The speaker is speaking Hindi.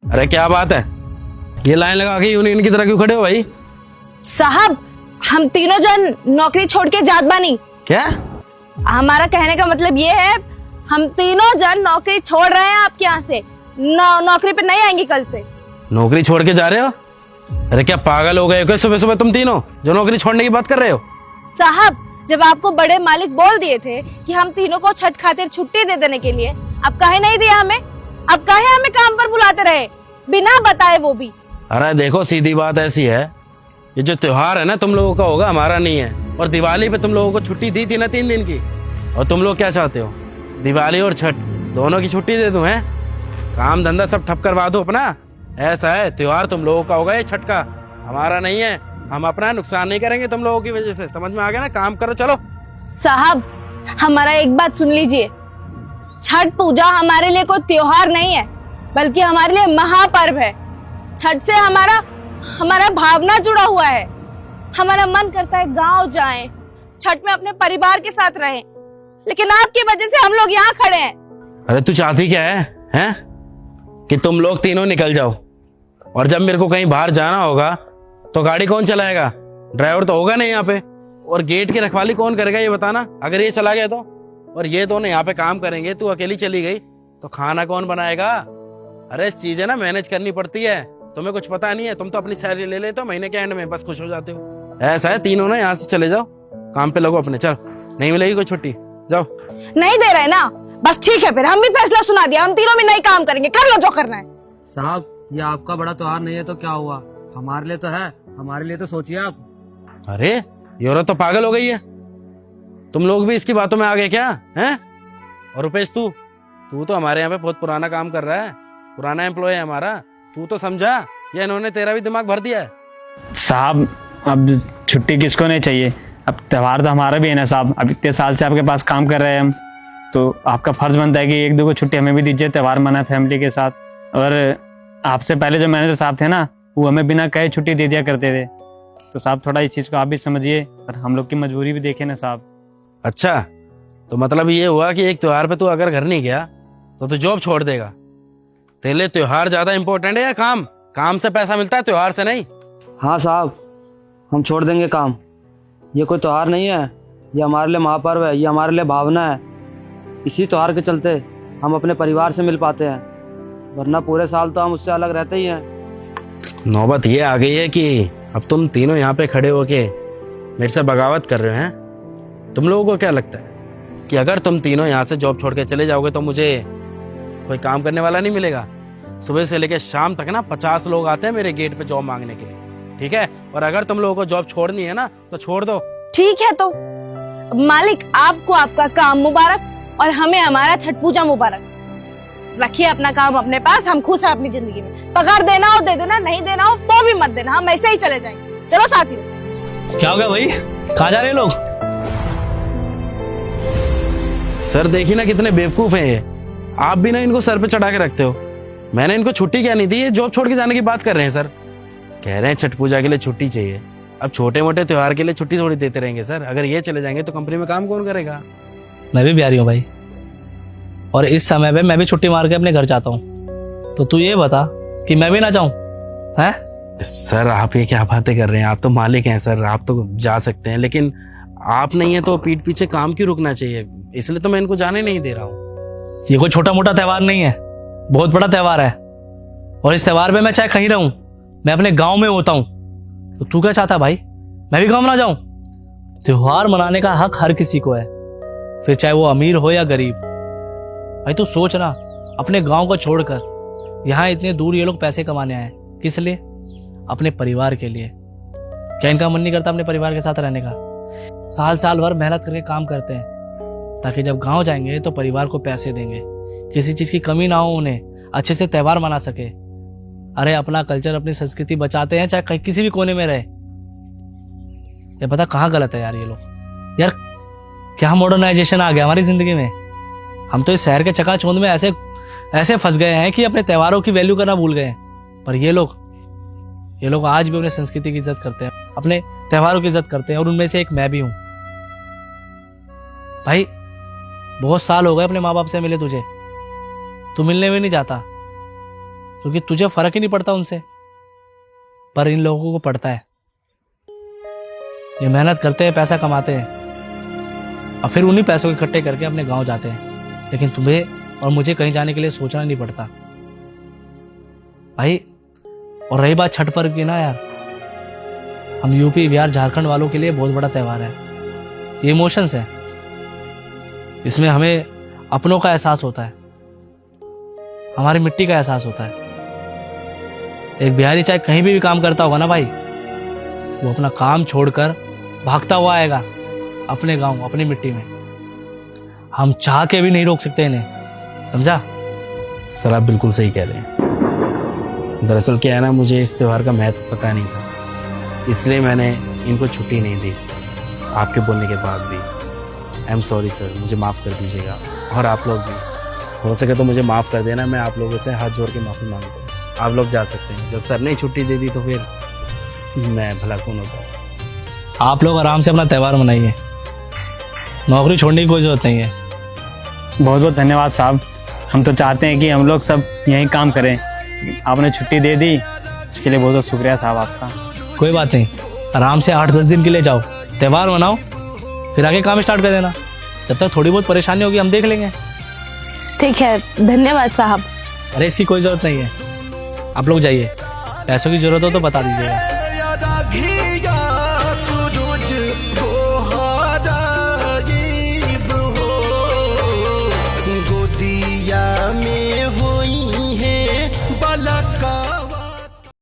अरे क्या बात है, ये लाइन लगा के यूनियन की तरह क्यों खड़े हो भाई? साहब हम तीनों जन नौकरी छोड़ के जात बानी। क्या? हमारा कहने का मतलब ये है, हम तीनों जन नौकरी छोड़ रहे हैं आपके यहाँ से। नौकरी पे नहीं आएंगी कल से। नौकरी छोड़ के जा रहे हो? अरे क्या पागल हो गए हो क्या सुबह सुबह तुम तीनों जो नौकरी छोड़ने की बात कर रहे हो? साहब जब आपको बड़े मालिक बोल दिए थे कि हम तीनों को छठ खातिर छुट्टी दे देने के लिए, अब काहे नहीं दिया हमें? अब काहे हमें काम पर बुलाते रहे बिना बताए, वो भी? अरे देखो सीधी बात ऐसी है, ये जो त्योहार है ना तुम लोगों का होगा, हमारा नहीं है। और दिवाली पे तुम लोगों को छुट्टी दी थी ना 3 दिन की, और तुम लोग क्या चाहते हो? दिवाली और छठ दोनों की छुट्टी दे दूं? हैं काम धंधा सब ठप करवा दो अपना? ऐसा है, त्योहार तुम लोगों का होगा ये छठ का, हमारा नहीं है। हम अपना नुकसान नहीं करेंगे तुम लोगों की वजह से, समझ में आ गया ना? काम करो चलो। साहब हमारा एक बात सुन लीजिए, छठ पूजा हमारे लिए कोई त्योहार नहीं है, बल्कि हमारे लिए महापर्व है। छठ से हमारा भावना जुड़ा हुआ है। हमारा मन करता है गांव जाएं, छठ में अपने परिवार के साथ रहें, लेकिन आपकी वजह से हम लोग यहाँ खड़े हैं। अरे तू चाहती क्या है, हैं? कि तुम लोग तीनों निकल जाओ, और जब मेरे को कहीं बाहर जाना होगा तो गाड़ी कौन चलाएगा? ड्राइवर तो होगा नहीं यहाँ पे, और गेट की रखवाली कौन करेगा ये बताना, अगर ये चला गया तो? और ये दोनों यहाँ पे काम करेंगे, तू अकेली चली गई तो खाना कौन बनाएगा? अरे चीजें ना मैनेज करनी पड़ती है, तुम्हें कुछ पता नहीं है। तुम तो अपनी सैलरी ले लेते हो महीने के एंड में, बस खुश हो जाते हो। ऐसा है, तीनों ना यहाँ से चले जाओ, काम पे लगो अपने। चल, नहीं मिलेगी कोई छुट्टी, जाओ। नहीं दे रहे ना, बस ठीक है, फिर हम भी फैसला सुना दिया, हम तीनों भी नहीं काम करेंगे, कर लो जो करना है। साहब ये आपका बड़ा त्योहार नहीं है तो क्या हुआ, हमारे लिए तो है, हमारे लिए तो सोचिए आप। अरे ये औरत तो पागल हो गई है, तुम लोग भी इसकी बातों में आ गए क्या? हैं? और रुपेश तू तो हमारे यहाँ पे बहुत पुराना काम कर रहा है, पुराना एम्प्लॉय है हमारा, तू तो समझा, या इन्होंने तेरा भी दिमाग भर दिया है? साहब अब छुट्टी किसको नहीं चाहिए, अब त्यौहार तो हमारा भी है ना साहब। अब इतने साल से आपके पास काम कर रहे हैं हम, तो आपका फर्ज बनता है कि 1-2 को छुट्टी हमें भी दीजिए, त्यौहार मनाए फैमिली के साथ। और आपसे पहले जो मैनेजर साहब थे ना, वो हमें बिना कहे छुट्टी दे दिया करते थे, तो साहब थोड़ा इस चीज़ को आप भी समझिए और हम लोग की मजबूरी भी देखें ना साहब। अच्छा, तो मतलब ये हुआ कि एक त्योहार पे तू अगर घर नहीं गया तो तू जॉब छोड़ देगा? तेरे लिए त्योहार ज्यादा इंपॉर्टेंट है या काम? काम से पैसा मिलता है, त्योहार से नहीं। हाँ साहब हम छोड़ देंगे काम, ये कोई त्योहार नहीं है, ये हमारे लिए महापर्व है, ये हमारे लिए भावना है। इसी त्योहार के चलते हम अपने परिवार से मिल पाते हैं, वरना पूरे साल तो हम उससे अलग रहते ही हैं। नौबत ये आ गई है कि अब तुम तीनों यहाँ पे खड़े होके मेरे से बगावत कर रहे हो, हैं? तुम लोगों को क्या लगता है कि अगर तुम तीनों यहाँ से जॉब छोड़ के चले जाओगे तो मुझे कोई काम करने वाला नहीं मिलेगा? सुबह से लेकर शाम तक ना 50 लोग आते हैं मेरे गेट पे जॉब मांगने के लिए, ठीक है? और अगर तुम लोगों को जॉब छोड़नी है ना तो छोड़ दो। ठीक है, तो मालिक आपको आपका काम मुबारक और हमें हमारा छठ पूजा मुबारक। रखिए अपना काम अपने पास, हम खुश हैं अपनी जिंदगी में। पगार देना हो दे देना, नहीं देना हो तो भी मत देना, हम ऐसे ही चले जाएंगे। चलो साथियों। क्या हो गया भाई, कहाँ जा रहे हैं लोग? सर देखिए ना कितने बेवकूफ हैं ये, आप भी ना इनको सर पे चढ़ा के रखते हो। मैंने इनको छुट्टी क्या नहीं दी, ये जॉब छोड़ के जाने की बात कर रहे हैं सर। कह रहे हैं छठ पूजा के लिए छुट्टी चाहिए, अब छोटे मोटे त्योहार के लिए छुट्टी थोड़ी देते रहेंगे सर। अगर ये चले जाएंगे तो कंपनी में काम कौन करेगा? मैं भी बिहारी हूँ भाई, और इस समय पे मैं भी छुट्टी मार के अपने घर जाता हूँ, तो तू ये बता कि मैं भी ना जाऊँ? हैं सर आप ये क्या बातें कर रहे हैं, आप तो मालिक हैं सर, आप तो जा सकते हैं, लेकिन आप नहीं है तो पीठ पीछे काम क्यों रुकना चाहिए? इसलिए तो मैं इनको जाने नहीं दे रहा हूँ। ये कोई छोटा मोटा त्योहार नहीं है, बहुत बड़ा त्योहार है, और इस त्योहार पे मैं चाहे कहीं रहूं, मैं अपने गांव में होता हूं। तो तू क्या चाहता भाई, मैं भी गांव ना जाऊं? त्योहार मनाने का हक हर किसी को है, फिर चाहे वो अमीर हो या गरीब। भाई तू सोच ना, अपने गांव को छोड़कर यहाँ इतने दूर ये लोग पैसे कमाने आए, किस लिए? अपने परिवार के लिए। क्या इनका मन नहीं करता अपने परिवार के साथ रहने का? साल साल भर मेहनत करके काम करते हैं ताकि जब गांव जाएंगे तो परिवार को पैसे देंगे, किसी चीज की कमी ना हो, उन्हें अच्छे से त्योहार मना सके। अरे अपना कल्चर अपनी संस्कृति बचाते हैं, चाहे कहीं किसी भी कोने में रहे। ये पता कहाँ गलत है यार ये लोग। यार क्या मॉडर्नाइजेशन आ गया हमारी जिंदगी में, हम तो इस शहर के चकाचौंध में ऐसे फंस गए हैं कि अपने त्योहारों की वैल्यू करना भूल गए हैं। पर ये लोग आज भी अपने संस्कृति की इज्जत करते हैं, अपने त्योहारों की इज्जत करते हैं, और उनमें से एक मैं भी हूं। भाई बहुत साल हो गए अपने माँ बाप से मिले तुझे, तू मिलने में नहीं जाता, क्योंकि तुझे फर्क ही नहीं पड़ता उनसे, पर इन लोगों को पड़ता है। ये मेहनत करते हैं, पैसा कमाते हैं और फिर उन्हीं पैसों को इकट्ठे करके अपने गांव जाते हैं, लेकिन तुम्हें और मुझे कहीं जाने के लिए सोचना नहीं पड़ता भाई। और रही बात छठ पर्व की ना यार, हम यूपी, बिहार, झारखंड वालों के लिए बहुत बड़ा त्यौहार है। ये इमोशंस है, इसमें हमें अपनों का एहसास होता है, हमारी मिट्टी का एहसास होता है। एक बिहारी चाहे कहीं भी काम करता होगा ना भाई, वो अपना काम छोड़कर भागता हुआ आएगा अपने गांव, अपनी मिट्टी में। हम चाह के भी नहीं रोक सकते इन्हें, समझा? सर आप बिल्कुल सही कह रहे हैं। दरअसल क्या है ना, मुझे इस त्यौहार का महत्व पता नहीं था, इसलिए मैंने इनको छुट्टी नहीं दी आपके बोलने के बाद भी। आई एम सॉरी सर, मुझे माफ़ कर दीजिएगा। और आप लोग भी हो सके तो मुझे माफ़ कर देना, मैं आप लोगों से हाथ जोड़ के माफ़ी मांगता हूँ। आप लोग जा सकते हैं। जब सर ने छुट्टी दे दी तो फिर मैं भला कौन होता। आप लोग आराम से अपना त्यौहार मनाइए, नौकरी छोड़ने की कोई जरूरत नहीं है। बहुत बहुत धन्यवाद साहब। हम तो चाहते हैं कि हम लोग सब यहीं काम करें, आपने छुट्टी दे दी, इसके लिए बहुत बहुत शुक्रिया साहब आपका। कोई बात नहीं, आराम से 8-10 दिन के लिए जाओ, त्यौहार मनाओ, फिर आगे काम स्टार्ट कर देना। जब तक थोड़ी बहुत परेशानी होगी हम देख लेंगे। ठीक है, धन्यवाद साहब। अरे इसकी कोई ज़रूरत नहीं है, आप लोग जाइए। पैसों की ज़रूरत हो तो बता दीजिएगा।